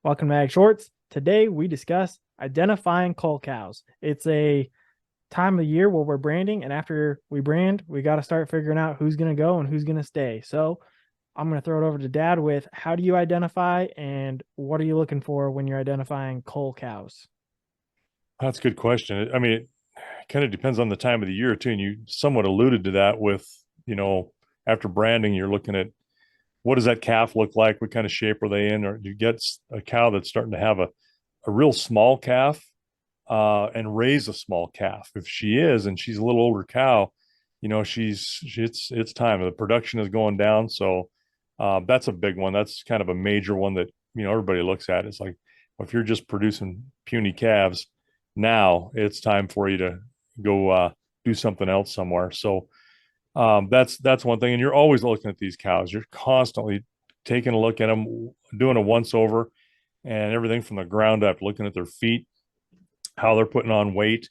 Welcome to Ag Shorts. Today we discuss identifying cull cows. It's a time of the year where we're branding, and after we brand, we got to start figuring out who's going to go and who's going to stay. So I'm going to throw it over to Dad with how do you identify and what are you looking for when you're identifying cull cows? That's a good question. I mean, it kind of depends on the time of the year too. And you somewhat alluded to that with, after branding, you're looking at what does that calf look like? What kind of shape are they in? Or do you get a cow that's starting to have a real small calf and raise a small calf? If she is, and she's a little older cow, it's time. The production is going down. So that's a big one. That's kind of a major one that, everybody looks at. It's like, if you're just producing puny calves, now it's time for you to go do something else somewhere. So that's one thing. And you're always looking at these cows. You're constantly taking a look at them, doing a once over, and everything from the ground up, looking at their feet, how they're putting on weight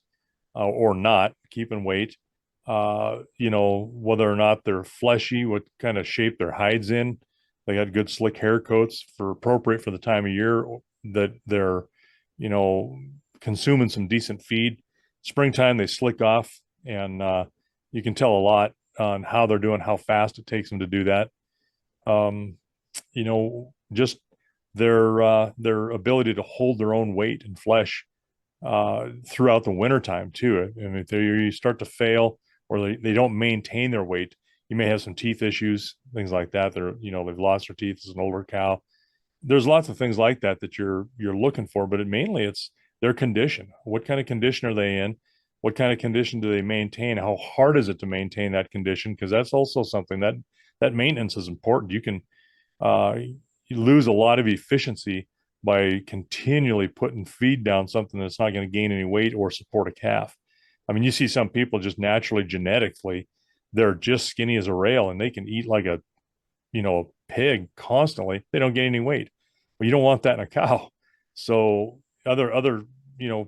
or not, keeping weight. Whether or not they're fleshy, what kind of shape their hides in. They got good slick hair coats for appropriate for the time of year that they're, you know, consuming some decent feed. Springtime they slick off, and you can tell a lot on how they're doing, how fast it takes them to do that. Um, just their ability to hold their own weight and flesh throughout the wintertime too. I mean, if you start to fail or they don't maintain their weight, you may have some teeth issues, things like that. They've lost their teeth as an older cow. There's lots of things like that that you're looking for, but mainly it's their condition. What kind of condition are they in? What kind of condition do they maintain? How hard is it to maintain that condition? Because that's also something that maintenance is important. Uh, you lose a lot of efficiency by continually putting feed down something that's not going to gain any weight or support a calf. I mean, you see some people just naturally, genetically, they're just skinny as a rail and they can eat like a pig constantly. They don't gain any weight. Well, you don't want that in a cow. So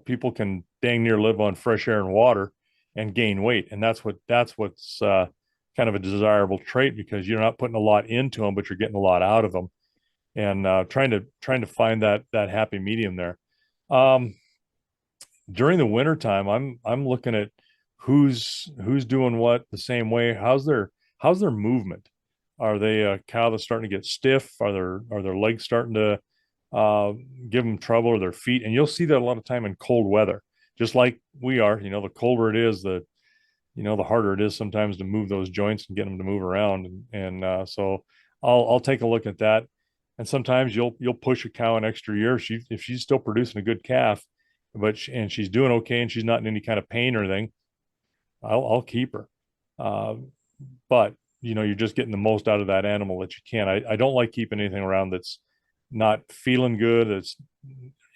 people can dang near live on fresh air and water and gain weight. And that's what's kind of a desirable trait because you're not putting a lot into them, but you're getting a lot out of them and trying to find that happy medium there. Um, During the wintertime, I'm looking at who's doing what the same way. How's their movement? Are they a cow that's starting to get stiff? Are their legs starting to uh, give them trouble or their feet? And you'll see that a lot of time in cold weather, just like we are. The colder it is, the harder it is sometimes to move those joints and get them to move around. And so I'll take a look at that. And sometimes you'll push a cow an extra year. If she's still producing a good calf, and she's doing okay and she's not in any kind of pain or anything, I'll keep her. Uh, but you're just getting the most out of that animal that you can. I don't like keeping anything around that's not feeling good, that's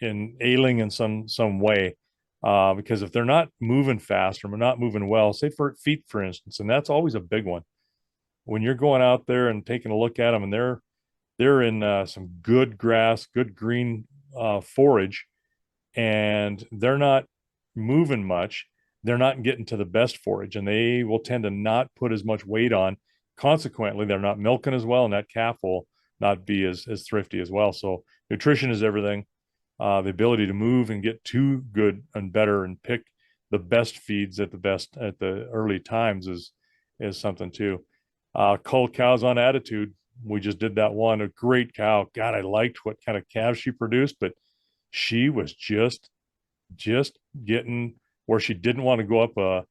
ailing in some way. Because if they're not moving fast or not moving well, say for feet, for instance, and that's always a big one. When you're going out there and taking a look at them, and they're in some good grass, good green forage, and they're not moving much, they're not getting to the best forage, and they will tend to not put as much weight on. Consequently, they're not milking as well, and that calf will not be as thrifty as well. So nutrition is everything. The ability to move and get to good and better and pick the best feeds at the early times is something too. Cull cows on attitude. We just did that one. A great cow. God, I liked what kind of calves she produced, but she was just getting where she didn't want to go up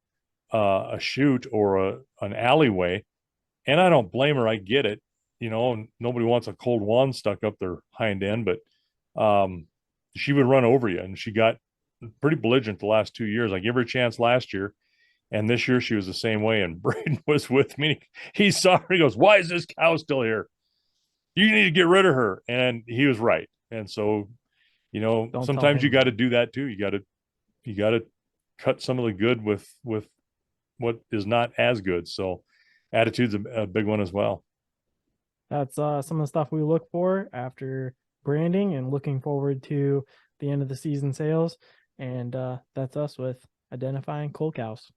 a chute or an alleyway. And I don't blame her. I get it. Nobody wants a cold wand stuck up their hind end, but she would run over you, and she got pretty belligerent the last 2 years. I gave her a chance last year, and this year she was the same way. And Braden was with me. He saw her. He goes, "Why is this cow still here? You need to get rid of her." And he was right. And so, Don't tell sometimes you him got to that. do that too. You got to cut some of the good with what is not as good. So attitude's a big one as well. That's some of the stuff we look for after branding and looking forward to the end of the season sales. And that's us with identifying cull cows.